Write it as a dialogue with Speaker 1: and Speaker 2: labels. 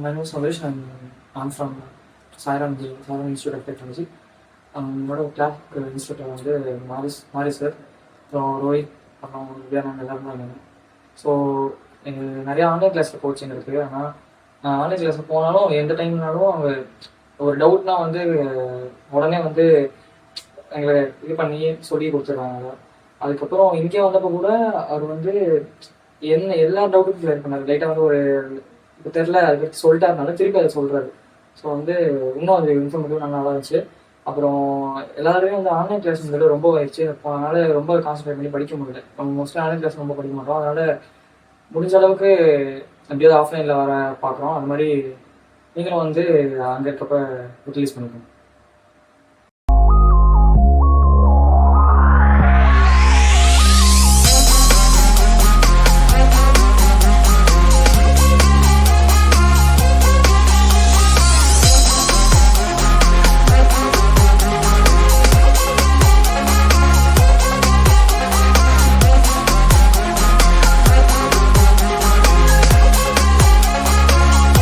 Speaker 1: My name is Navesh and I'm from Sairam Institute of Technology. என்னோட class instructor வந்து மாரி sir, அப்புறம் ரோஹித், அப்புறம் வித்யானந்த் எல்லாருமே இருந்தாங்க. ஸோ நிறையா ஆன்லைன் கிளாஸில் கோச்சிங் இருக்குது. ஆனால் ஆன்லைன் கிளாஸில் போனாலும் எந்த டைம்னாலும் அவங்க ஒரு டவுட்னா வந்து உடனே வந்து எங்களை இது பண்ணி சொல்லி கொடுத்துருவாங்க. அதுக்கப்புறம் இங்கே வந்தப்போ கூட அவர் வந்து எல்லா டவுட்டுக்கும் கிளியர் பண்ணார். லைட்டாக வந்து ஒரு இப்போ தெரில அதை பற்றி சொல்லிட்டாருனால திருப்பி அதை சொல்கிறாரு. ஸோ வந்து இன்னும் அது இன்ஃபர்மேட்டிவ் நல்லா இருந்துச்சு. அப்புறம் எல்லாருமே வந்து ஆன்லைன் கிளாஸ்ங்கிறது ரொம்ப ஆயிடுச்சு. அதனால ரொம்ப கான்சன்ட்ரேட் பண்ணி படிக்க முடியல. நம்ம மோஸ்ட்லி ஆன்லைன் கிளாஸ் ரொம்ப படிக்க மாட்டோம். அதனால முடிஞ்ச அளவுக்கு எப்படியாவது ஆஃப்லைனில் வர பார்க்குறோம். அது மாதிரி நீங்களும் வந்து அங்கே இருக்கப்ப யூட்டிலைஸ் பண்ணிக்கணும்.